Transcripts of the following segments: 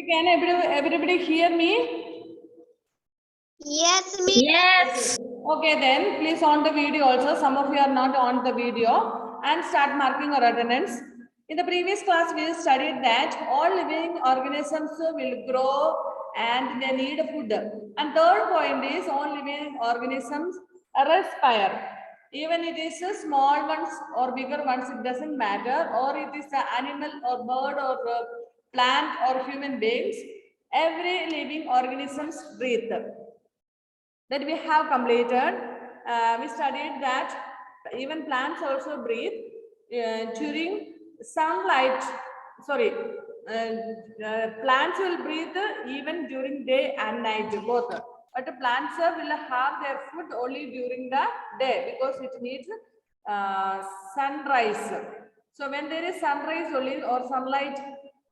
Can everybody hear me? Yes, me. Yes. Okay, then please on the video also. Some of you are not on the video and start marking your attendance. In the previous class, we studied that all living organisms will grow and they need food. And third point is all living organisms respire. Even it is a small ones or bigger ones, it doesn't matter. Or it is an animal or bird or plant or human beings. Every living organisms breathe. That we have completed. We studied that even plants also breathe during sunlight. Sorry, plants will breathe even during day and night both. But the plants will have their food only during the day because it needs sunrise. So when there is sunrise only or sunlight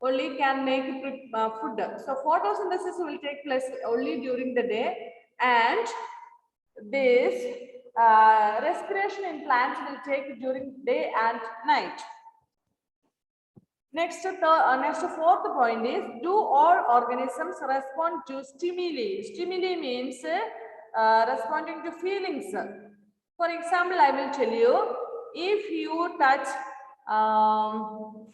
only can make food. So photosynthesis will take place only during the day, and this respiration in plants will take during day and night. Next fourth point is, do all organisms respond to stimuli? Stimuli means responding to feelings. For example, I will tell you, if you touch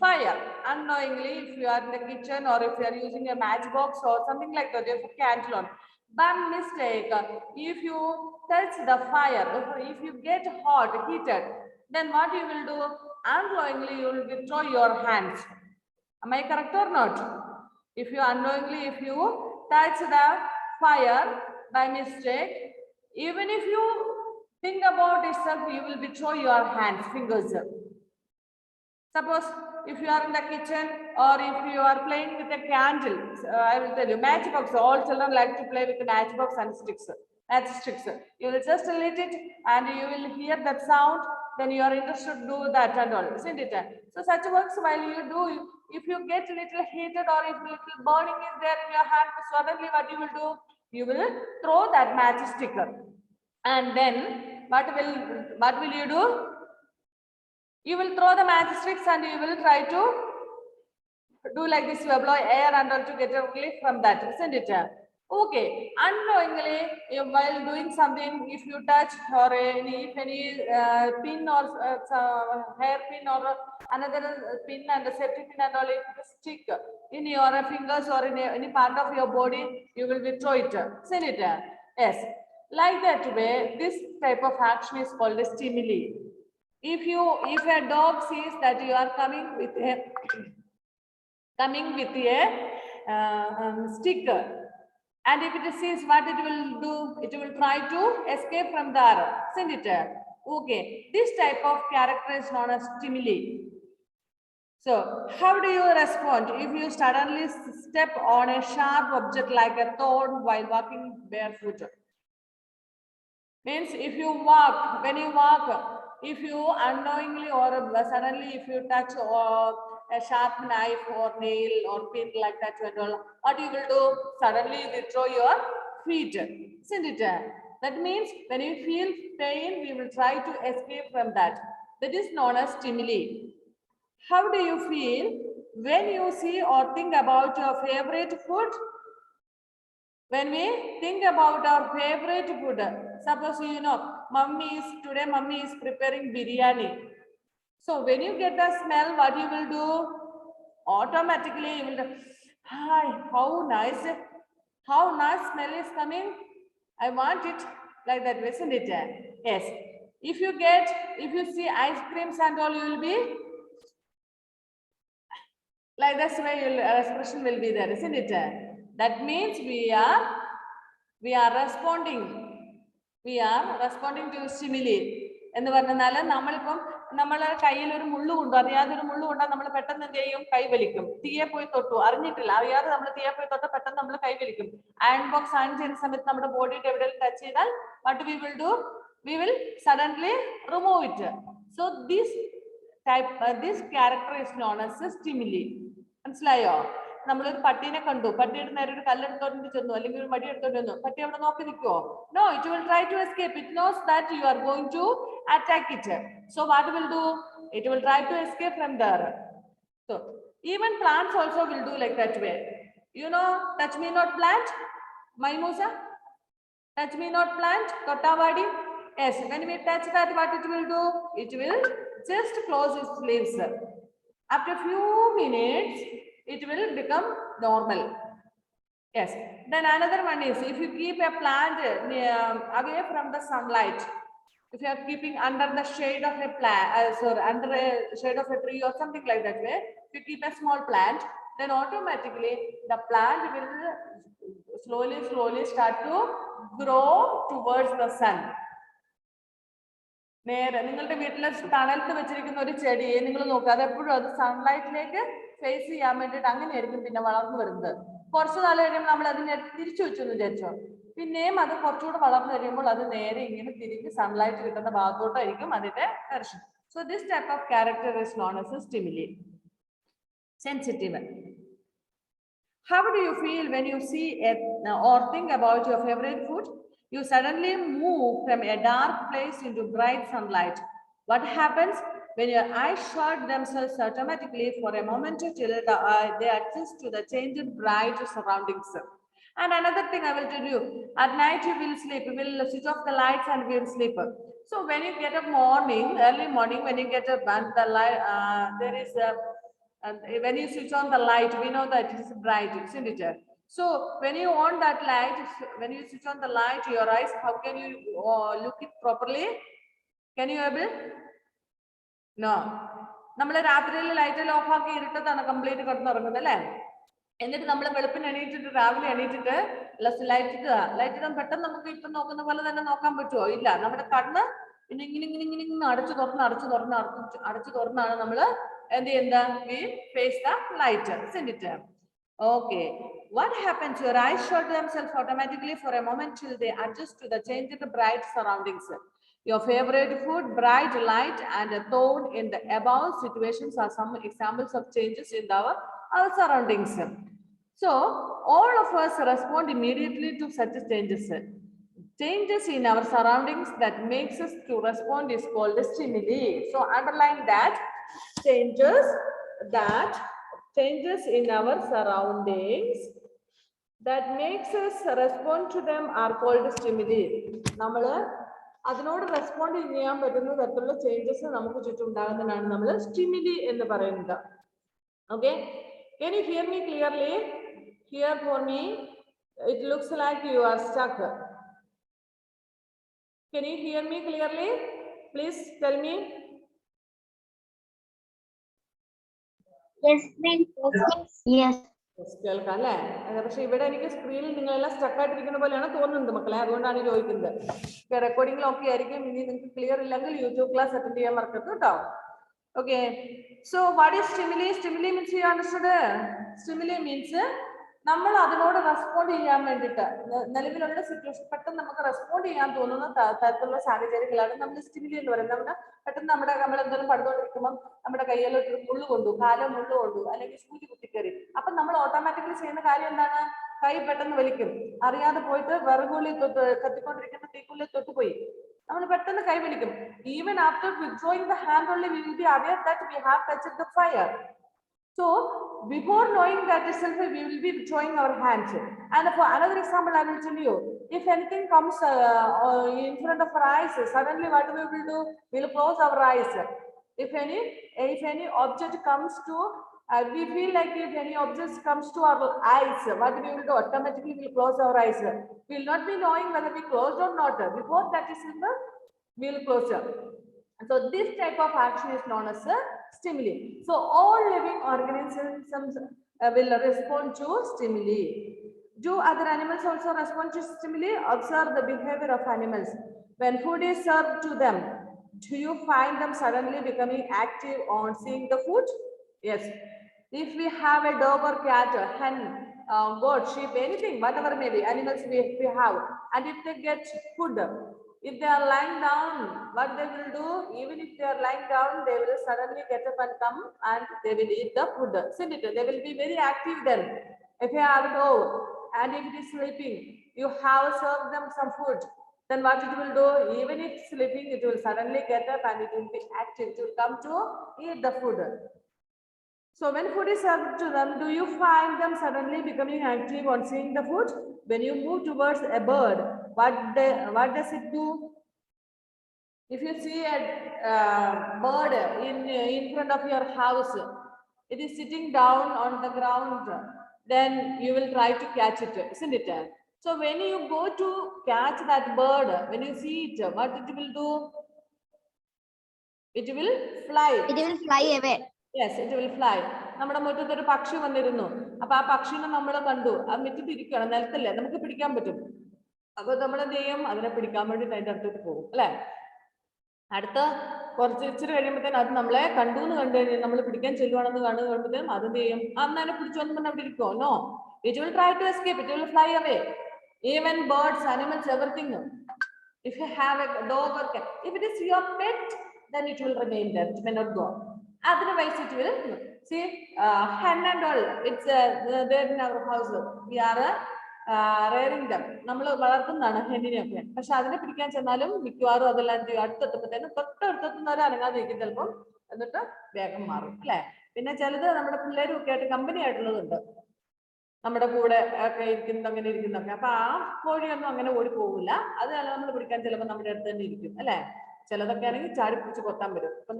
fire unknowingly, if you are in the kitchen or if you are using a matchbox or something like that, you have a candle on, by mistake, if you touch the fire, if you get hot, heated, then what you will do? Unknowingly, you will withdraw your hands. Am I correct or not? If you unknowingly, if you touch the fire by mistake, even if you think about itself, you will withdraw your hands, fingers. Suppose if you are in the kitchen or if you are playing with a candle, I will tell you, matchbox. All children like to play with the matchbox and sticks. Matchsticks. You will just lit it and you will hear that sound. Then you are interested to do that and all, isn't it? So such works while you do, if you get a little heated or if little burning is there in your hand, suddenly what you will do? You will throw that matchstick, and then what will you do? You will throw the matchsticks and you will try to do like this, you blow air and all to get a relief from that, isn't it? Okay, unknowingly, while doing something, if you touch or if any pin or hair pin or another pin and a safety pin and all, if it stick in your fingers or in any part of your body, you will withdraw it, isn't it? Yes, like that way, this type of action is called a stimuli. If a dog sees that you are coming with a stick, and if it sees what it will do, it will try to escape from there, isn't it? Okay, this type of character is known as stimuli. So how do you respond if you suddenly step on a sharp object like a thorn while walking barefoot? Means if you walk, when you walk, if you unknowingly or suddenly if you touch a sharp knife or nail or pin like that, what you will do? Suddenly withdraw your feet, isn't it? That means when you feel pain, we will try to escape from that. That is known as stimuli. How do you feel when you see or think about your favorite food? When we think about our favorite food, suppose mummy is preparing biryani. So when you get the smell, what you will do? Automatically you will do, hi, how nice smell is coming. I want it like that, isn't it? Yes. If you see ice creams and all, you will be like this way, your expression will be there, isn't it? That means we are responding to stimuli. എന്ന് പറഞ്ഞാൽ നമ്മളിപ്പം നമ്മളെ കയ്യിൽ ഒരു മുള്ളു കൊണ്ടു, അറിയാതെ ഒരു മുള്ളു കൊണ്ടാൽ നമ്മൾ പെട്ടെന്ന് എന്ത് ചെയ്യും? കൈ വലിക്കും. തീയെ പോയി തൊട്ടു, അറിഞ്ഞിട്ടില്ല, അറിയാതെ നമ്മൾ തീയെ പോയി തൊട്ട് പെട്ടെന്ന് നമ്മൾ കൈ വലിക്കും. അയൺ ബോക്സ് ആൺ ചെയ്യുന്ന സമയത്ത് നമ്മുടെ ബോഡിയുടെ എവിടെയെങ്കിലും ടച്ച് ചെയ്താൽ what we will do? We will suddenly remove it. So this character is known as a stimuli. മനസ്സിലായോ? നമ്മളൊരു പട്ടീനെ കണ്ടു, പട്ടിയുടെ നേരെ ഒരു കല്ലെടുത്തോണ്ട് ചെന്നു അല്ലെങ്കിൽ ഒരു മടി എടുത്തോണ്ട് വന്നു, പട്ടി അവിടെ നോക്കി നിൽക്കുവോ? No, it will try to escape. It knows that you are going to attack it. So what will do? It will try to escape from there. So even plants also will do like that way. You know, touch me not plant, Maimusa? Touch me not plant, Kottavadi? Yes, when we touch that, what it will do? It will just close its leaves. After few minutes, it will become normal. Yes. Then another one is if you keep a plant away from the sunlight, if you are keeping under the shade of a plant, under a shade of a tree or something like that way, if you keep a small plant, then automatically the plant will slowly start to grow towards the sun. നേരെ നിങ്ങളുടെ വീട്ടിലെ തണലത്ത് വെച്ചിരിക്കുന്ന ഒരു ചെടിയെ നിങ്ങൾ നോക്കുക, അത് എപ്പോഴും അത് സൺലൈറ്റിലേക്ക് ഫേസ് ചെയ്യാൻ വേണ്ടിയിട്ട് അങ്ങനെയായിരിക്കും പിന്നെ വളർന്നു വരുന്നത്. കുറച്ച് നാൾ കഴിയുമ്പോൾ നമ്മൾ അതിനെ തിരിച്ചു വെച്ചു എന്ന് വിചാരിച്ചോ, പിന്നെയും അത് കുറച്ചുകൂടെ വളർന്നു കഴിയുമ്പോൾ അത് നേരെ ഇങ്ങനെ തിരിഞ്ഞ് സൺലൈറ്റ് കിട്ടുന്ന ഭാഗത്തോട്ടായിരിക്കും അതിന്റെ direction. So this type of character is known as stimuli. Sensitive. How do you feel when you see or think about your favorite food? You suddenly move from a dark place into bright sunlight. What happens when your eyes shut themselves automatically for a moment till they adjust to the changed bright surroundings? And another thing I will tell you, at night you will sleep, you will switch off the lights and we will sleep. So when you get up morning, early morning, when you get up and the light, there is a and when you switch on the light, we know that it is bright, isn't it? So when you on that light, when you switch on the light, your eyes, how can you look it properly? Can you able? No. നമ്മൾ രാത്രിയിൽ light എല്ലാം of ആക്കി ഇരുട്ടത്താണ് complete കിടന്നുറങ്ങുന്നത് അല്ലേ? എന്നിട്ട് നമ്മൾ വെളുപ്പിന് എണീറ്റിട്ട് രാവിലെ എണീറ്റിട്ട് ലൈറ്റ് ഇടാൻ പെട്ടെന്ന് നമുക്ക് ഇപ്പൊ നോക്കുന്ന പോലെ തന്നെ നോക്കാൻ പറ്റുമോ? ഇല്ല. നമ്മുടെ കണ്ണ് പിന്നെ ഇങ്ങനെ അടച്ചു തുറന്നാണ് നമ്മൾ എന്ത് ചെയ്യുന്നത്? We face the light, isn't it? Okay. What happens? Your eyes shut themselves automatically for a moment till they adjust to the changed bright surroundings. Your favorite food, bright light, and a tone in the above situations are some examples of changes in our surroundings. So all of us respond immediately to such changes. Changes in our surroundings that makes us to respond is called stimuli. So underline that changes in our surroundings that makes us respond to them are called stimuli. നമ്മൾ അതിനോട് respond ചെയ്യാൻ പറ്റുന്ന തരത്തിലുള്ള changes നമുക്ക് ചുറ്റും ഉണ്ടാകുന്നതാണ് നമ്മൾ stimuli എന്ന് പറയുന്നത്. Okay, can you hear me clearly? Here for me, it looks like you are stuck. Can you hear me clearly? Please tell me. Yes, ma'am. Yes. കേൾക്കാം അല്ലേ? പക്ഷെ ഇവിടെ എനിക്ക് സ്ക്രീനിൽ നിങ്ങളെല്ലാം സ്റ്റക്ക് ആയിട്ടിരിക്കുന്ന പോലെയാണ് തോന്നുന്നത് മക്കളെ, അതുകൊണ്ടാണ് ചോദിക്കുന്നത്. റെക്കോർഡിംഗിലൊക്കെ ആയിരിക്കും. ഇനി നിങ്ങൾക്ക് ക്ലിയർ ഇല്ലെങ്കിൽ യൂട്യൂബ് ക്ലാസ് അറ്റൻഡ് ചെയ്യാൻ മറക്കരുത് കേട്ടോ. Okay, so what is stimuli? Stimuli means you understood? Stimuli means നമ്മൾ അതിനോട് റെസ്പോണ്ട് ചെയ്യാൻ വേണ്ടിയിട്ട് നിലവിലുള്ള സിറ്റുവേഷൻ പെട്ടെന്ന് നമുക്ക് റെസ്പോണ്ട് ചെയ്യാൻ തോന്നുന്ന തരത്തിലുള്ള സാഹചര്യങ്ങളാണ് നമ്മൾ സ്റ്റിമുലി എന്ന് പറയുന്നത്. നമ്മുടെ പെട്ടെന്ന് നമ്മൾ എന്തെങ്കിലും പഠിച്ചുകൊണ്ടിരിക്കുമ്പോൾ നമ്മുടെ കയ്യിലോട്ട് മുള്ളു കൊണ്ടു, കാലം മുള്ളു കൊണ്ടു, അല്ലെങ്കിൽ സൂചി കുത്തിക്കറി, അപ്പൊ നമ്മൾ ഓട്ടോമാറ്റിക്കലി ചെയ്യുന്ന കാര്യം എന്താണ്? കൈ പെട്ടെന്ന് വലിക്കും. അറിയാതെ പോയിട്ട് വിറകുള്ളി കത്തിക്കൊണ്ടിരിക്കുന്ന തീക്കുള്ളിൽ തൊട്ടുപോയി നമ്മൾ പെട്ടെന്ന് കൈ വലിക്കും. Even after withdrawing the hand only we will be aware that we have touched the fire. So before knowing that itself, we will be withdrawing our hands. And for another example, I will tell you, if anything comes in front of our eyes, suddenly what we will do? We will close our eyes. If any object comes to, we feel like if any object comes to our eyes, what we will do? Automatically we will close our eyes. We will not be knowing whether we closed or not. Before that is in the, we will close. So this type of action is known as a stimuli. So all living organisms will respond to stimuli. Do other animals also respond to stimuli? Observe the behavior of animals. When food is served to them, do you find them suddenly becoming active on seeing the food? Yes. If we have a dog or cat, hen, goat, sheep, anything, whatever may be, animals we have, and if they get food, if they are lying down, what they will do? Even if they are lying down, they will suddenly get up and come and they will eat the food. Isn't it? They will be very active then. If you have a dog and if it is sleeping, you have served them some food, then what it will do? Even if sleeping, it will suddenly get up and it will be active. It will come to eat the food. So when food is served to them, do you find them suddenly becoming active on seeing the food? When you move towards a bird, what does it do? If you see a bird in front of your house, it is sitting down on the ground, then you will try to catch it, isn't it? So when you go to catch that bird, when you see it, what it will do? It will fly. It will fly away. Yes, it will fly. നമ്മുടെ മുറ്റത്തൊരു പക്ഷി വന്നിരുന്നു. അപ്പൊ ആ പക്ഷിനെ നമ്മൾ കണ്ടു. ആ മുറ്റത്തിരിക്കുകയാണ്, നിലത്തല്ലേ, നമുക്ക് പിടിക്കാൻ പറ്റും. അപ്പൊ നമ്മൾ എന്ത് ചെയ്യും? അതിനെ പിടിക്കാൻ വേണ്ടിട്ട് അതിന്റെ അടുത്തോട്ട് പോകും, അല്ലെ? അടുത്ത കുറച്ച് ഇച്ചിരി കഴിയുമ്പോഴത്തേനും അത് നമ്മളെ കണ്ടു എന്ന് കണ്ടു കഴിഞ്ഞാൽ നമ്മൾ പിടിക്കാൻ ചെല്ലുവാണെന്ന് കാണുമ്പോഴത്തേനും അത് എന്ത് ചെയ്യും? അന്ന് അതിനെ പിടിച്ചോന്ന് പറഞ്ഞാൽ അവിടെ ഇരിക്കുമോ? No, it will try to escape, it will fly away. Even birds, animals, everything. If you have a dog or cat, if it is your pet, then it will remain there, it may not go. Otherwise it will see hen and all, it's there in our house. We are rearing them. നമ്മൾ വളർത്തുന്നതാണ് ഹെന്നിനെയൊക്കെ. പക്ഷെ അതിനെ പിടിക്കാൻ ചെന്നാലും മിക്കവാറും അതെല്ലാം അടുത്തെത്തുമ്പോഴത്തേനും തൊട്ടടുത്തെത്തുന്നവരെ അനങ്ങാതിരിക്കും ചിലപ്പം, എന്നിട്ട് വേഗം മാറും, അല്ലെ? പിന്നെ ചിലത് നമ്മുടെ പിള്ളേരും ഒക്കെ ആയിട്ട് കമ്പനി ആയിട്ടുള്ളതുണ്ട്, നമ്മുടെ കൂടെ ഒക്കെ ഇരിക്കുന്നത്, അങ്ങനെ ഇരിക്കുന്നൊക്കെ. അപ്പൊ ആ കോഴിയൊന്നും അങ്ങനെ ഓടി പോകില്ല. അത് നമ്മൾ പിടിക്കാൻ ചിലപ്പോൾ നമ്മുടെ അടുത്ത് തന്നെ ഇരിക്കും, അല്ലെ? ചിലതൊക്കെ ആണെങ്കിൽ ചാടി പിടിച്ച് കൊത്താൻ വരും. അപ്പൊ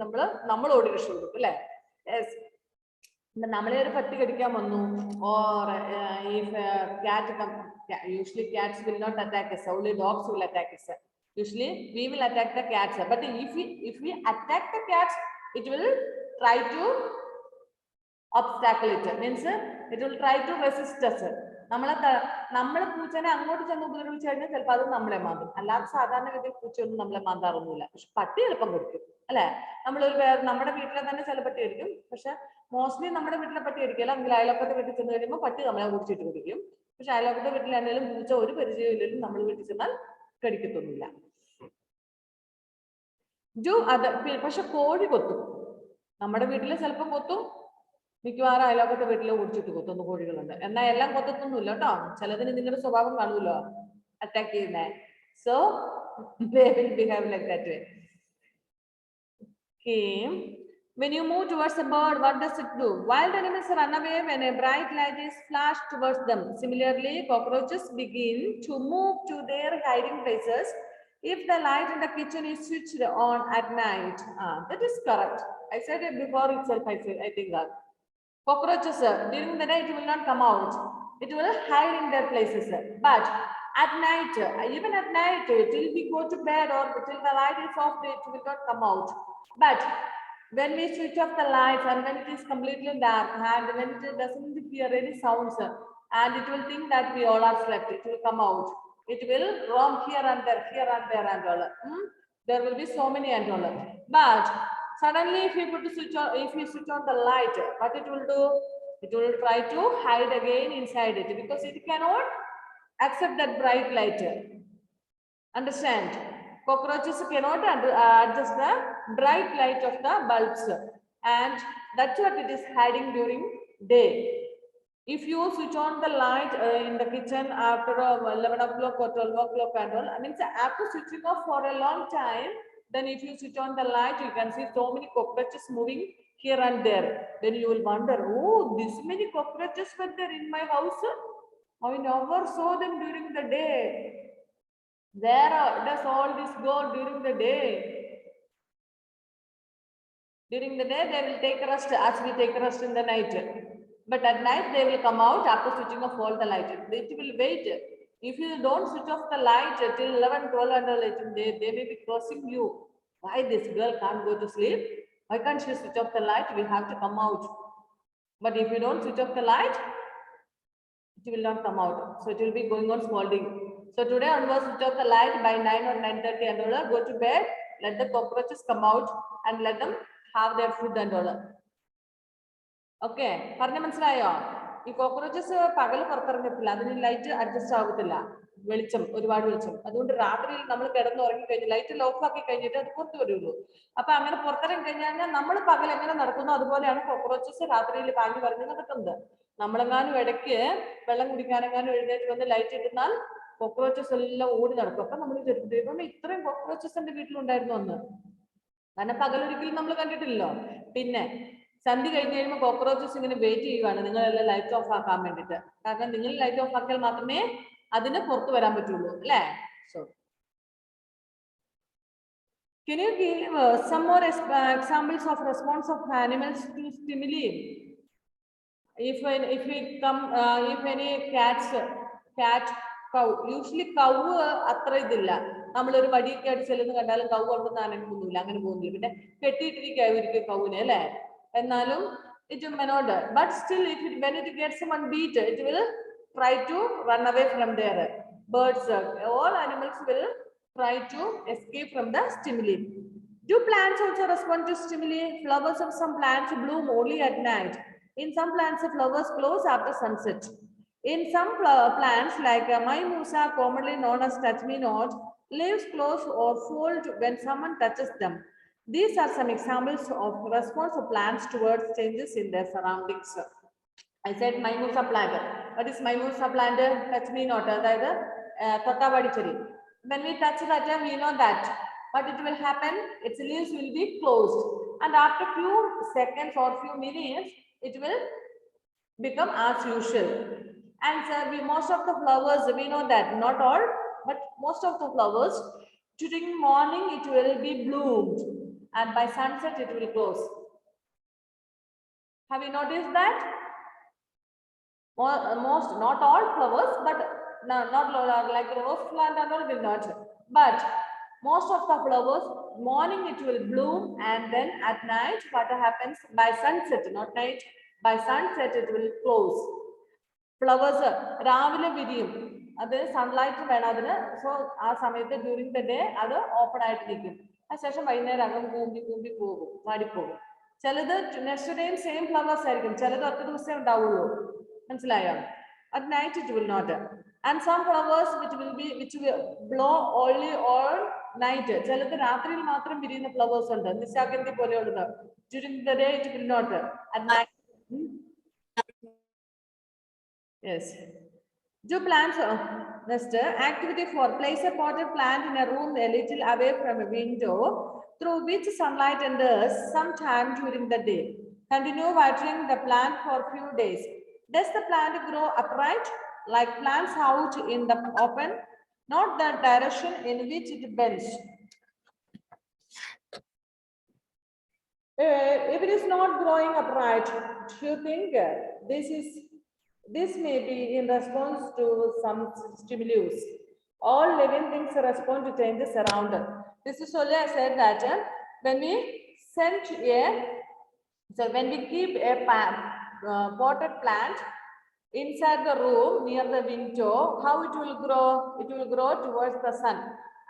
നമ്മൾ ഓടി രക്ഷപ്പെടും, അല്ലെ? നമ്മളെ ഒരു പട്ടി കടിക്കാൻ വന്നു, or if cat come, usually cats will not attack us, only dogs will attack us. Usually we will attack the cats, but if we attack the cats, it will try to obstacle it, means it will try to resist us. നമ്മളെ പൂച്ചനെ അങ്ങോട്ട് ചെന്ന് ഉപദ്രവിച്ചു കഴിഞ്ഞാൽ ചിലപ്പോൾ അത് നമ്മളെ മാന്തും. അല്ലാതെ സാധാരണഗതിയിൽ പൂച്ചയൊന്നും നമ്മളെ മാന്താറൊന്നുമില്ല. പക്ഷെ പട്ടി എളുപ്പം കടിക്കും, അല്ലെ? നമ്മുടെ വീട്ടിലെ തന്നെ ചില പട്ടി കടിക്കും, പക്ഷെ മോസ്റ്റ്ലി നമ്മുടെ വീട്ടിലെ പട്ടി കടിക്കില്ല. എങ്കിൽ അയൽവക്കത്തെ വീട്ടിൽ ചെന്ന് കഴിയുമ്പോൾ പട്ടി നമ്മളെ കുടിച്ചിട്ട് കുടിക്കും. പക്ഷെ അയൽവക്കത്തെ വീട്ടിലാണെങ്കിലും പൂച്ച ഒരു പരിചയമില്ലെങ്കിലും നമ്മൾ വീട്ടിൽ ചെന്നാൽ കടിക്കത്തൊന്നുമില്ല. പക്ഷെ കോഴി കൊത്തും. നമ്മുടെ വീട്ടിൽ ചിലപ്പോൾ കൊത്തും, മിക്കവാറും അയൽവക്കത്തെ വീട്ടിൽ ഓടിച്ചിട്ട് കൊത്തുന്ന കോഴികളുണ്ട്. എന്നാൽ എല്ലാം കൊത്തത്തൊന്നുമില്ല കേട്ടോ. ചിലതിന് നിങ്ങളുടെ സ്വഭാവം കാണുമല്ലോ, അറ്റാക്ക് ചെയ്യുന്നേ. So they will behave like that way. Okay. When you move towards a bird, what does it do? Wild animals run away when a bright light is flashed towards them. Similarly, cockroaches begin to move to their hiding places if the light in the kitchen is switched on at night. That is correct. I said it before itself. I think that cockroaches during the day it will not come out. It will hide in their places. But at night, even at night, till we go to bed or till the light is off, it will not come out. But when we switch off the lights and when it is completely dark and when it doesn't hear any sounds, and it will think that we all are slept, it will come out. It will roam here and there and all. There will be so many and all. But suddenly if you switch on the light, what it will do? It will try to hide again inside it because it cannot accept that bright light. Understand? Cockroaches cannot adjust the bright light of the bulbs, and that's what it is hiding during day. If you switch on the light in the kitchen after 11 o'clock or 12 o'clock and all, I mean after switching off for a long time, then if you switch on the light, you can see so many cockroaches moving here and there. Then you will wonder, oh, this many cockroaches were there in my house. I never saw them during the day. Where does all this go during the day? During the day, they will take rest as we take rest in the night. But at night, they will come out after switching off all the light. It will wait. If you don't switch off the light till 11, 12 and all, they may be crossing you. Why this girl can't go to sleep? Why can't she switch off the light? We have to come out. But if you don't switch off the light, it will not come out. So it will be going on scolding. So today onwards, switch off the light by 9 or 9:30 and all. Go to bed. Let the cockroaches come out and let them have their food and all. Okay. പറഞ്ഞ മനസ്സിലായോ? ഈ cockroaches പകൽ പുറത്തിറങ്ങത്തില്ല, അതിന് light adjust ആവത്തില്ല, വെളിച്ചം, ഒരുപാട് വെളിച്ചം. അതുകൊണ്ട് രാത്രിയിൽ നമ്മൾ കിടന്നുറങ്ങി കഴിഞ്ഞ് ലൈറ്റ് ഓഫ് ആക്കി കഴിഞ്ഞിട്ട് അത് പുറത്ത് വരുള്ളൂ. അപ്പൊ അങ്ങനെ പുറത്തിറങ്ങി കഴിഞ്ഞാൽ നമ്മൾ പകൽ എങ്ങനെ നടക്കുന്നു അതുപോലെയാണ് കോക്രോച്ചസ് രാത്രിയിൽ പാഞ്ഞു പറഞ്ഞ് നടക്കുന്നത്. നമ്മളെങ്ങാനും ഇടയ്ക്ക് വെള്ളം കുടിക്കാനെങ്ങാനും എഴുന്നേറ്റ് വന്ന് ലൈറ്റ് ഇട്ടുന്നാൽ കോക്രോച്ചസ് എല്ലാം ഓടി നടക്കും. അപ്പൊ നമ്മൾ ദൈവം ഇത്രയും കോക്രോച്ചസ് എന്റെ വീട്ടിലുണ്ടായിരുന്നു എന്ന്. കാരണം പകലൊരിക്കലും നമ്മൾ കണ്ടിട്ടില്ലല്ലോ. പിന്നെ സന്ധി കഴിഞ്ഞ് കഴിയുമ്പോൾ കോക്രോച്ചസ് ഇങ്ങനെ വെയിറ്റ് ചെയ്യുവാണ് നിങ്ങളെല്ലാം ലൈറ്റ് ഓഫ് ആക്കാൻ വേണ്ടിയിട്ട്. കാരണം നിങ്ങൾ ലൈറ്റ് ഓഫ് ആക്കിയാൽ മാത്രമേ അതിന് പുറത്ത് വരാൻ പറ്റുള്ളൂ അല്ലേ? So can you give some more examples of response of animals to stimuli? If we come if any cat cow, usually cow അത്ര ഇതില്ല. നമ്മളൊരു വടിയൊക്കെ അടിച്ചെല്ലുന്ന കണ്ടാലും കൗ കൊണ്ടൊന്നും അനങ്ങുന്നില്ല, അങ്ങനെ പോകുന്നില്ല. പിന്നെ കെട്ടിയിട്ടിരിക്കും കൗവിനെ അല്ലേ? എന്നാലും it may not, but still when it gets one beat, it will try to run away from there. Birds, all animals will try to escape from the stimuli. Do plants also respond to stimuli? Flowers of some plants bloom only at night. In some plants, the flowers close after sunset. In some plants, like Mimosa, commonly known as touch-me-not, leaves close or fold when someone touches them. These are some examples of response of plants towards changes in their surroundings. I said Mimosa plant. What is Mimosa plant? Touch-me-not. That is when we touch that, we know that what it will happen, its leaves will be closed, and after few seconds or few minutes it will become as usual. And most of the flowers, we know that not all, but most of the flowers during morning it will be bloomed, and by sunset it will close. Have you noticed that? Most, not all flowers, but not like rose plant and all will not, but most of the flowers, morning it will bloom, and then at night what happens, by sunset, not night, by sunset it will close. Flowers രാവിലെ വിരിയും, അത് sunlight വേണം അതിന്. So ആ സമയത്ത് during the day അത് open ആയിട്ട് നിൽക്കും. അതിനുശേഷം വൈകുന്നേരം അങ്ങ് കൂമ്പി പോകും, വാടിപ്പോകും. ചിലത് നെക്സ്റ്റ് ഡേയും സെയിം ഫ്ലവേഴ്സ് ആയിരിക്കും, ചിലത് ഒറ്റ ദിവസമേ ഉണ്ടാവുള്ളൂ. മനസ്സിലായോ? At night it will not. And some flowers which will blow only all night. ചിലത് രാത്രിയിൽ മാത്രം വിരിയുന്ന ഫ്ലവേഴ്സ് ഉണ്ട്, Nishagandhi പോലെയുള്ളത്. During the day it will not. At night. Yes. Do plants next activity 4. Place a potted plant in a room a little away from a window through which sunlight enters sometime during the day. Continue watering the plant for few days. Does the plant grow upright like plants out in the open? Not the direction in which it bends. If it is not growing upright, do you think this may be in response to some stimulus? All living things respond to changes around them. This is only I said that when we when we keep a potted plant inside the room near the window, how it will grow? It will grow towards the sun.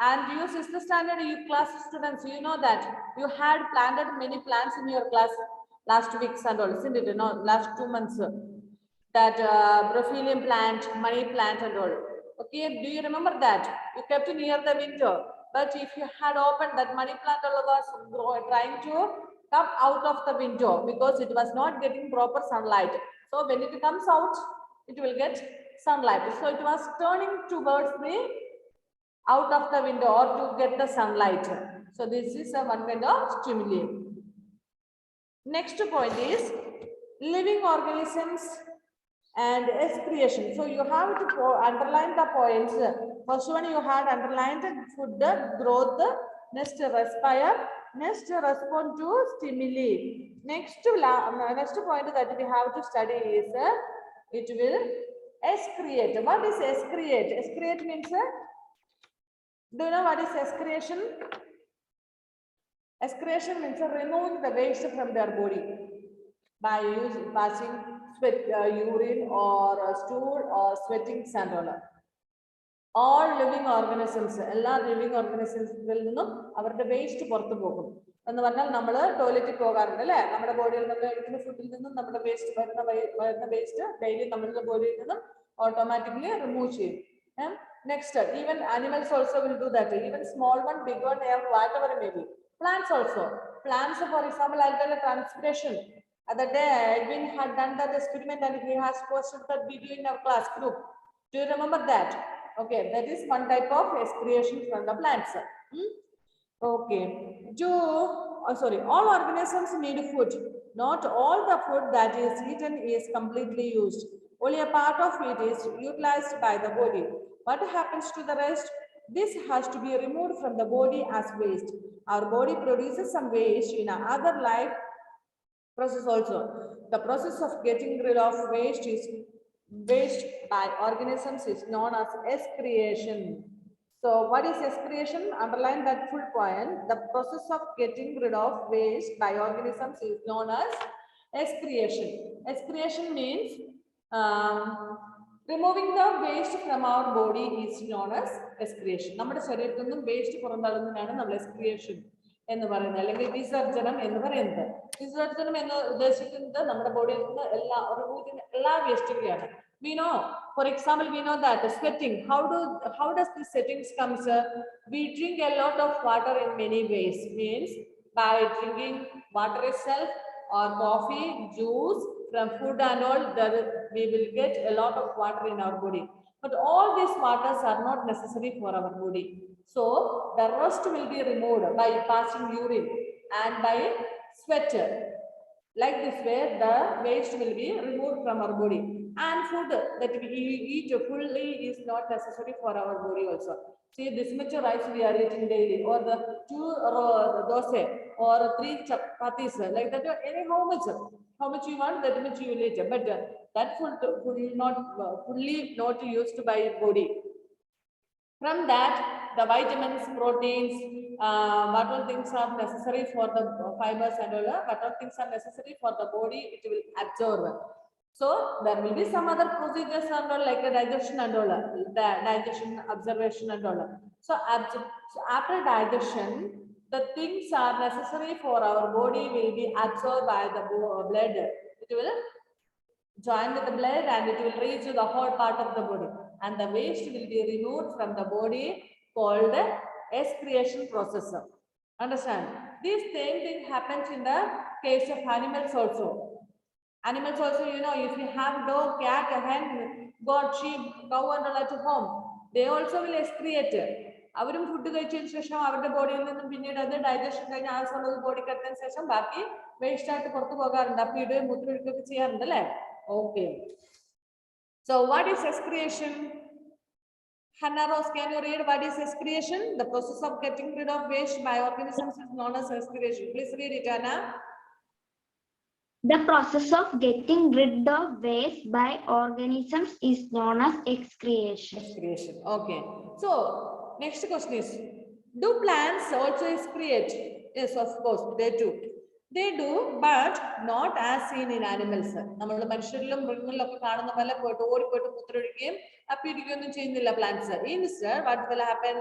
And you 6th standard, you class students, you know that you had planted many plants in your class last weeks and all, isn't it? No, last 2 months. That brophelium plant, money plant and all. Okay, do you remember that? You kept it near the window. But if you had opened that money plant, all was trying to come out of the window because it was not getting proper sunlight. So when it comes out, it will get sunlight. So it was turning towards the out of the window or to get the sunlight. So this is one kind of stimuli. Next point is living organisms and excretion. So you have to underline the points. First one you had underlined food, growth, next respire, next respond to stimuli. Next point that we have to study is it will excrete. What is excrete? Excrete means, do you know what is excretion? Excretion means removing the waste from their body by passing sweat, urine or stool or sweating and all living organisms, all living organisms will know our waste പുറത്തു പോകും എന്ന് പറഞ്ഞാൽ നമ്മൾ ടോയ്ലറ്റിൽ പോകാറുണ്ട് അല്ലേ? നമ്മുടെ ബോഡിയിൽ നമ്മൾ കഴിക്കുന്ന ഫുഡിൽ നിന്നും നമ്മുടെ വേസ്റ്റ് വരുന്ന വേസ്റ്റ് ഡെയിലി നമ്മുടെ ബോഡിയിൽ നിന്നും ഓട്ടോമാറ്റിക്കലി റിമൂവ് ചെയ്യും. Next, even animals also will do that. Even small one, big one, whatever it may be. Plants also. Plants, for example, I'll tell a transpiration. Other day, Edwin had done that experiment and he has posted that video in our class group. Do you remember that? Okay, that is one type of excretion from the plants. Okay. All organisms need food. Not all the food that is eaten is completely used. Only a part of it is utilized by the body. What happens to the rest? This has to be removed from the body as waste. Our body produces some waste in other life process also. The process of getting rid of waste by organisms is known as excretion. So what is excretion? Underline that full point. The process of getting rid of waste by organisms is known as excretion. Excretion means removing the waste from our body is known as excretion. നമ്മുടെ ശരീരത്തിൽ നിന്നും waste പുറന്തള്ളുന്നതിനാണ് നമ്മൾ excretion എന്ന് പറയുന്നത്, അല്ലെങ്കിൽ വിസർജനം എന്ന് പറയുന്നത്. വിസർജനം എന്ന് ഉദ്ദേശിക്കുന്നത് നമ്മുടെ ബോഡിയിൽ നിന്ന് എല്ലാ വേസ്റ്റുകളെയാണ്. We know, for example, we know that sweating. How does this sweating comes? We drink a lot of water in many ways. Means by drinking water itself or coffee, juice from food and all, that we will get a lot of water in our body. But all these waters are not necessary for our body. So the rest will be removed by passing urine and by sweat. Like this way, the waste will be removed from our body. And food that we eat fully is not necessary for our body also. See, this much rice we are eating daily, or the 2 dosa, or 3 chapatis, like that. Any how much you want, that much you will eat. But that food will not fully not used by body. From that, the vitamins, proteins, what all things are necessary for the fibers and all, what all things are necessary for the body, it will absorb. So there will be some other procedures and all, like a digestion and all, the digestion, observation and all. So after digestion, the things are necessary for our body will be absorbed by the blood. It will join with the blood and it will reach the whole part of the body, and the waste will be removed from the body, called excretion process. Understand? This same thing happens in the case of animals also. Animals also, you know, if you have dog, cat, hen, goat, sheep, cow and all at home, they also will excrete. അവരും food കഴിച്ചതിന് ശേഷം അവരുടെ ബോഡിയിൽ നിന്നും പിന്നീട് അത് digestion കഴിഞ്ഞ് ആവശ്യമുള്ളത് ബോഡിക്ക് എത്തതിന് ശേഷം ബാക്കി വേസ്റ്റ് ആയിട്ട് പുറത്തു പോകാറുണ്ട്. അപ്പൊ ഇടുകയും മൂത്രമൊഴിക്കുകയൊക്കെ ചെയ്യാറുണ്ട് അല്ലേ? Okay. So what is excretion? Hannah Rose, can you read what is excretion? The process of getting rid of waste by organisms is known as excretion. Please read it, Hannah. The process of getting rid of waste by organisms is known as excretion. Excretion. Okay. So next question is, do plants also excrete? Yes, of course they do. They do, but not as seen in animals. നമ്മൾ മനുഷ്യരിലും മൃഗങ്ങളിലും ഒക്കെ കാണുന്ന പോലെ പോയിട്ട് ഓടിപ്പോയിട്ട് മൂത്രമൊഴിക്കുകയും അപ്പിടിക്കുകയൊന്നും ചെയ്യുന്നില്ല plants. Instead, what will happen?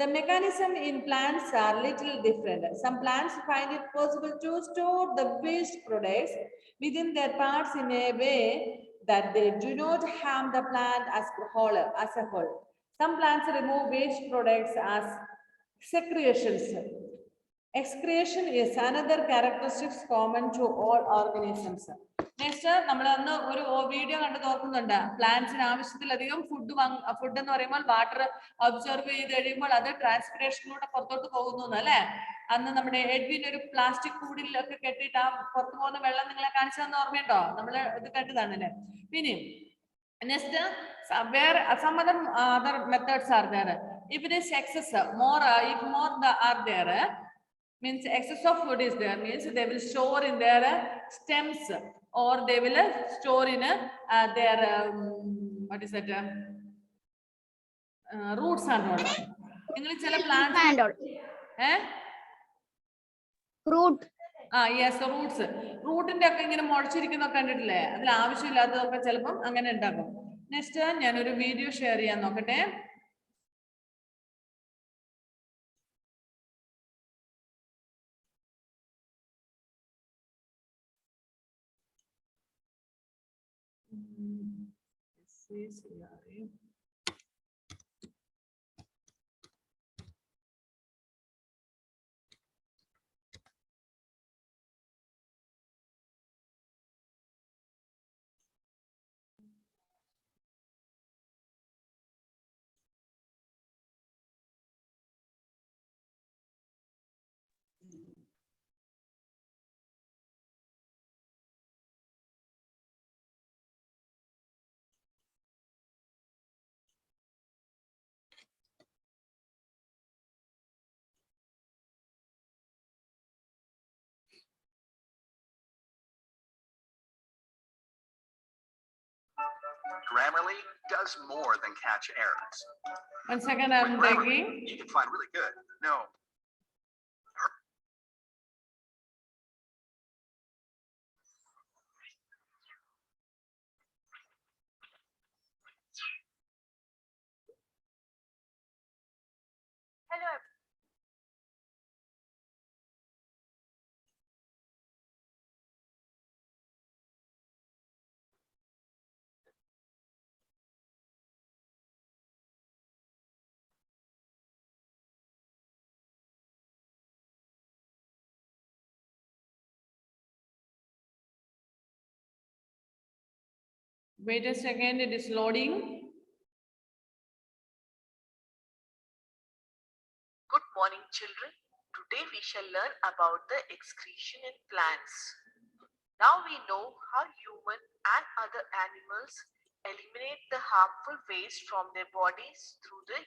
The mechanism in plants are little different. Some plants find it possible to store the waste products within their parts in a way that they do not harm the plant as a whole. Some plants remove waste products as secretions. Excretion is another characteristic common to all organisms. Next, നമ്മൾ അന്ന് ഒരു video കണ്ടു നോക്കുന്നുണ്ട്. പ്ലാന്റ്സിന് ആവശ്യത്തിലധികം food എന്ന് പറയുമ്പോൾ water observe ചെയ്ത് കഴിയുമ്പോൾ അത് ട്രാൻസ്പിറേഷനിലൂടെ പുറത്തോട്ട് പോകുന്നു അല്ലെ? അന്ന് നമ്മുടെ എഡ്വിൻ ഒരു പ്ലാസ്റ്റിക് കൂടിലൊക്കെ കെട്ടിയിട്ട് ആ പുറത്തു പോകുന്ന വെള്ളം നിങ്ങളെ കാണിച്ചു തന്ന ഓർമ്മയുണ്ടോ? നമ്മൾ ഇത് കണ്ടതാണല്ലേ? പിന്നെ next, where some other methods are there. If it is excess, if more are there, means excess of food is there, means they will store in their stems, or they will store in their what is that, roots and all. English plants And all. Root. Yes, roots. റൂട്ടിന്റെ ഒക്കെ ഇങ്ങനെ മുളച്ചിരിക്കുന്നൊക്കെ കണ്ടിട്ടില്ലേ? അതിൽ ആവശ്യമില്ലാത്തതൊക്കെ ചിലപ്പം അങ്ങനെ ഉണ്ടാകും. Next ഞാനൊരു video share ചെയ്യാൻ നോക്കട്ടെ. Grammarly does more than catch errors. 1 second, With I'm Grammarly, taking. you can find really good, no, Hello. Wait a second, it is loading. Good morning, children. Today we shall learn about the excretion in plants. Now we know how human and other animals eliminate the harmful waste from their bodies through the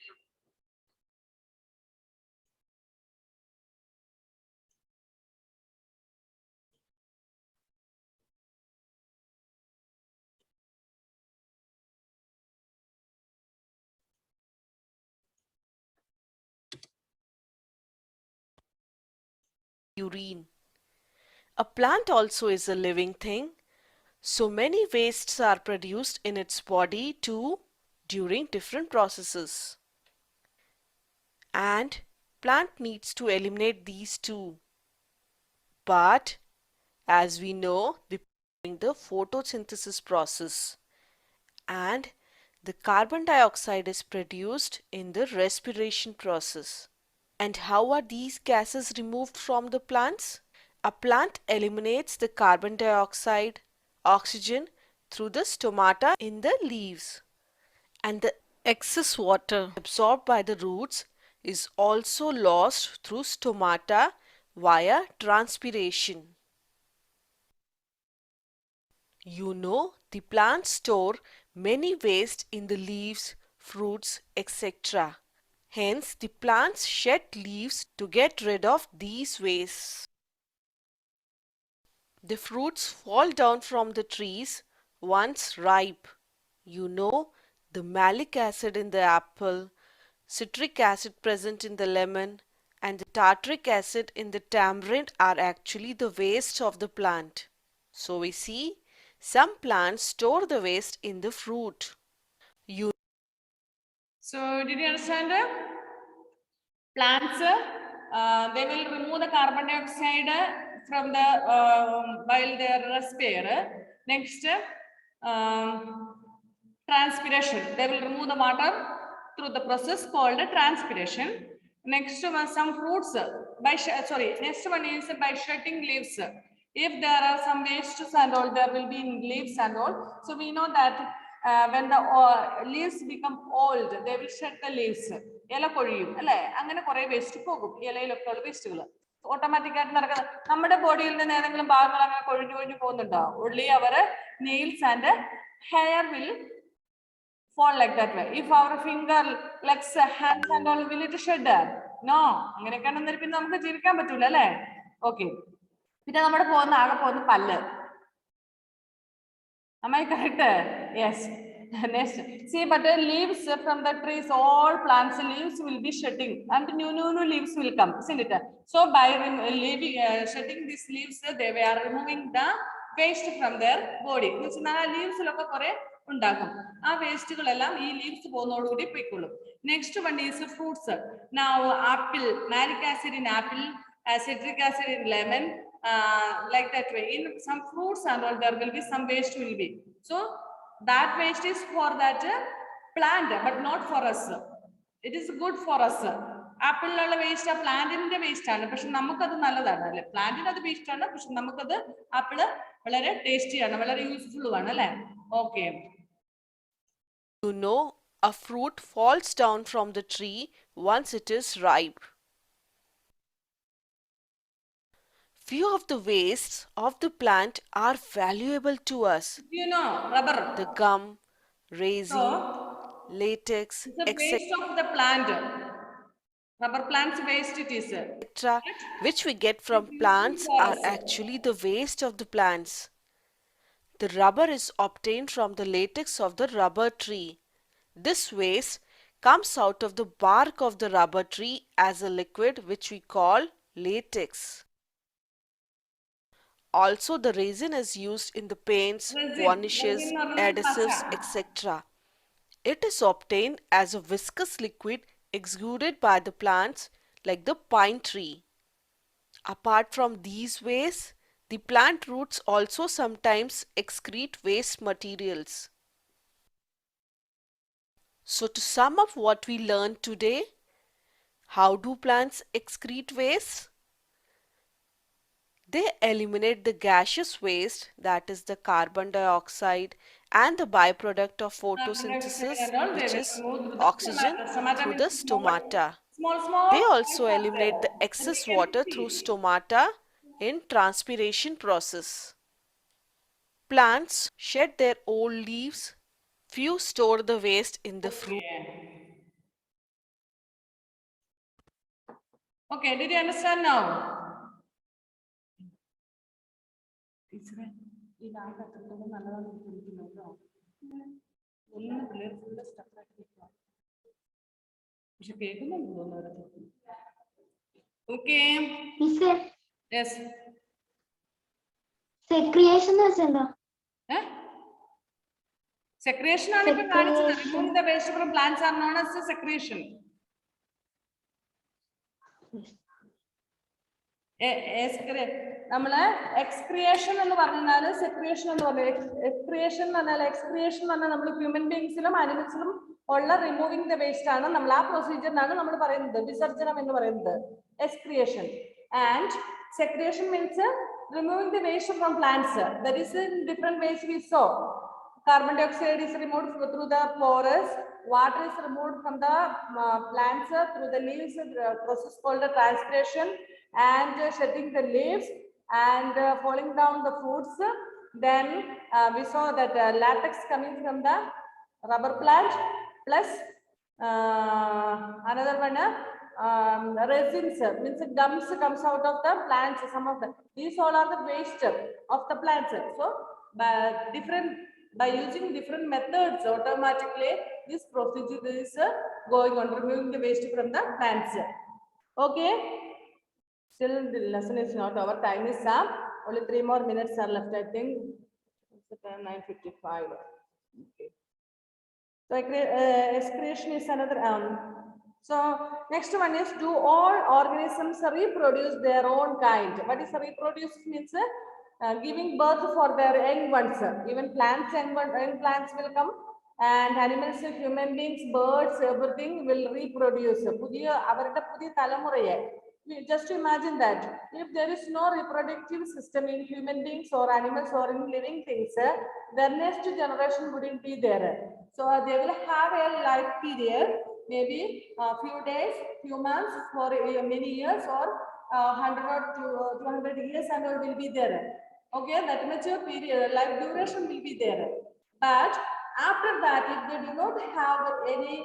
urine. A plant also is a living thing, so many wastes are produced in its body too during different processes. And plant needs to eliminate these too. But as we know, during the photosynthesis process, and the carbon dioxide is produced in the respiration process. And how are these gases removed from the plants? A plant eliminates the carbon dioxide, oxygen through the stomata in the leaves. And the excess water absorbed by the roots is also lost through stomata via transpiration. You know, the plants store many waste in the leaves, fruits, etc. Hence, the plants shed leaves to get rid of these wastes. The fruits fall down from the trees once ripe. You know, the malic acid in the apple, citric acid present in the lemon, and the tartaric acid in the tamarind are actually the waste of the plant. So we see, some plants store the waste in the fruit. So did you understand? Plants, they will remove the carbon dioxide from the while they respire. Next, transpiration. They will remove the water through the process called transpiration. Next one, some fruits next one is by shedding leaves. If there are some wastes and all, there will be in leaves and all. So we know that when the leaves become old, they will shed the leaves. ഇല കൊഴിയും അല്ലെ, അങ്ങനെ കുറെ waste പോകും ഇലയിലൊക്കെ ഉള്ള വേസ്റ്റുകൾ automatic ആയിട്ട് നടക്കുന്നത്. നമ്മുടെ ബോഡിയിൽ നിന്ന് ഏതെങ്കിലും ഭാഗങ്ങൾ അങ്ങനെ കൊഴിഞ്ഞു കൊഴിഞ്ഞു പോകുന്നുണ്ടോ? only our nails and hair will fall like that way. If our finger, legs, hands and all, will it shed? No. അങ്ങനെയൊക്കെയാണെന്നൊരു പിന്നെ നമുക്ക് ജീവിക്കാൻ പറ്റൂല അല്ലേ? ഓക്കെ. പിന്നെ നമ്മുടെ ആകെ പോകുന്ന പല്ല്. Am I correct? Yes. Next. See, but the leaves from the trees, all plants leaves will be shedding and new leaves will come, isn't it? So by shedding these leaves, they are removing the waste from their body. Which leaves ഉണ്ടാകും. ആ വേസ്റ്റുകളെല്ലാം ഈ leaves പോകുന്നതോടുകൂടി പോയിക്കൊള്ളും. Next one is fruits. Now apple, malic acid in apple, citric acid in lemon, like that way. In some fruits and all, there will be some waste will be. So that waste is for that plant, but not for us. It is good for us. ആപ്പിളിലുള്ള waste ആ പ്ലാന്റിന്റെ waste ആണ്, പക്ഷെ നമുക്കത് നല്ലതാണ് അല്ലെ. പ്ലാന്റിന് അത് വേസ്റ്റ് ആണ്, പക്ഷെ നമുക്കത് ആപ്പിള് വളരെ ടേസ്റ്റിയാണ്, വളരെ യൂസ്ഫുൾ ആണ് അല്ലെ. Okay. You know, a fruit falls down from the tree once it is ripe. Few of the wastes of the plant are valuable to us. You know, rubber. The gum, resin, latex, the waste of the plant. Rubber plants waste it is. etc. which we get from plants are actually the waste of the plants. The rubber is obtained from the latex of the rubber tree. This waste comes out of the bark of the rubber tree as a liquid which we call latex. Also, the resin is used in the paints, varnishes, എന്ന് പറഞ്ഞാൽ adhesives, പച്ച. etc. It is obtained as a viscous liquid exuded by the plants like the pine tree. Apart from these wastes, the plant roots also sometimes excrete waste materials. So to sum up what we learned today, how do plants excrete waste? They eliminate the gaseous waste, that is the carbon dioxide and the byproduct of photosynthesis, which is oxygen, through the stomata. They also eliminate the excess water through stomata in transpiration process. Plants shed their old leaves, few store the waste in the fruit. Okay, did you understand now? Okay. Miss, Yes. secretion is in the Secretion ആണ് ഇപ്പൊ കാണിച്ചത്. Removing the waste from plants are known as the secretion. നമ്മള് എക്സ്ക്രിയേഷൻ എന്ന് പറഞ്ഞാല് secretion എന്ന് പറഞ്ഞാൽ എക്സ്ക്രിയേഷൻ എന്ന് പറഞ്ഞാൽ എക്സ്ക്രിയേഷൻ എന്ന് പറഞ്ഞാൽ നമ്മൾ ഹ്യൂമൻ ബീങ്സിലും ആനിമൽസിലും ഉള്ള റിമൂവിംഗ് ദ വേസ്റ്റ് ആണ് നമ്മൾ ആ പ്രൊസീജിയറിനാണ് നമ്മൾ പറയുന്നത് വിസർജനം എന്ന് പറയുന്നത് എക്സ്ക്രിയേഷൻ. And secretion means removing the waste from plants. That is in different ways we saw. Carbon dioxide is removed through the pores. Water is removed from the plants through the leaves, process called the transpiration, and shedding the leaves and falling down the fruits. Then we saw that latex coming from the rubber plant plus another one resins, means gums comes out of the plants. Some of the these all are the waste of the plants. So by using different methods, automatically this procedure is going on, removing the waste from the plants. Okay, still the lesson is not over. Time is up. Only 3 more minutes are left, I think. It's the time 9:55. Okay. So excretion is another. So next one is, do all organisms reproduce their own kind? What is reproduce means? Giving birth for their young ones. Even plants, young plants will come, and animals, human beings, birds, everything will reproduce. Just imagine that if there is no reproductive system in human beings or animals or in living things, their next generation wouldn't be there. So they will have a life period, maybe a few days, few months, for many years, or 100 or 200 years, and it will be there. Okay, that much period, life duration will be there. But after that, if they do not have any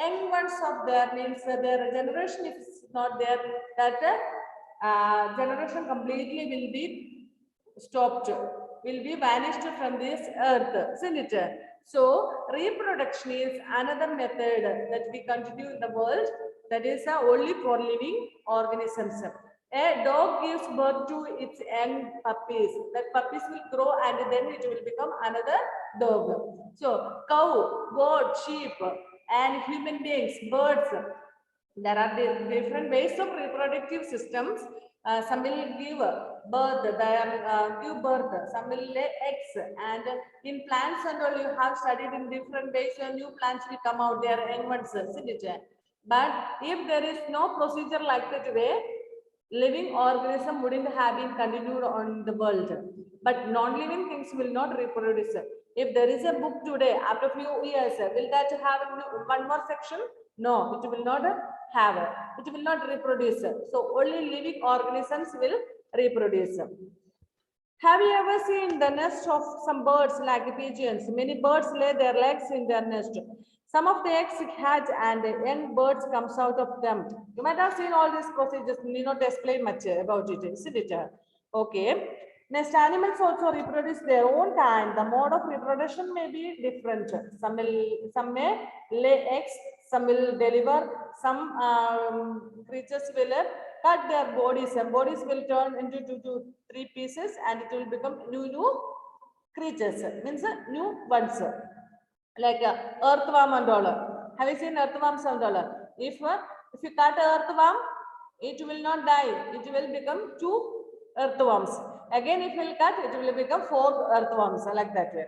young ones of their, means their generation is not there, that generation completely will be stopped, will be vanished from this earth, isn't it? So reproduction is another method that we continue in the world, that is only for living organisms. A dog gives birth to its young puppies. That puppies will grow and then it will become another dog. So cow, goat, sheep, and human beings, birds, there are different ways of reproductive systems. Some will give birth, give birth, some will lay eggs, and in plants and all you have studied in different ways, and new plants will come out, their young ones, isn't it? But if there is no procedure like that way, living organism wouldn't have been continued on the world. But non-living things will not reproduce. If there is a book today, after few years, will that have one more section? No, it will not have. It will not reproduce. So only living organisms will reproduce. Have you ever seen the nest of some birds like pigeons? Many birds lay their eggs in their nest. Some of the eggs hatch and young birds comes out of them. You might have seen all these procedures. Need not explain much about it, isn't it? Okay. Next, animals also reproduce their own kind. The mode of reproduction may be different. Some may lay eggs, some will deliver, some creatures will cut their bodies. And bodies will turn into 2 to 3 pieces and it will become new creatures. Means new ones. Like earthworm and all. Have you seen earthworms and all? If you cut earthworm, it will not die. It will become 2 earthworms. Again, if you will cut, it will become 4 earthworms, like that way.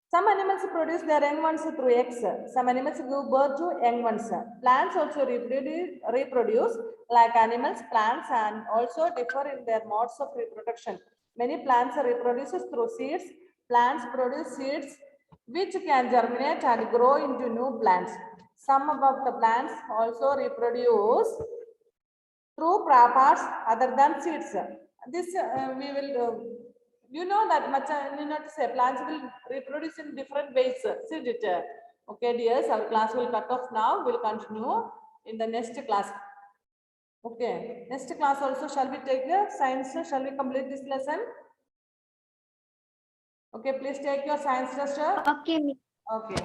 Some animals produce their young ones through eggs. Some animals give birth to young ones. Plants also reproduce like animals. Plants and also differ in their modes of reproduction. Many plants reproduces through seeds. Plants produce seeds which can germinate and grow into new plants. Some of the plants also reproduce through parts other than seeds. This we will, you know that much, you know to say plants will reproduce in different ways. See it. Okay, dears, our class will cut off now. We'll continue in the next class. Okay, next class also shall we take science? Shall we complete this lesson? Okay, please take your science test. Okay, Miss. Okay.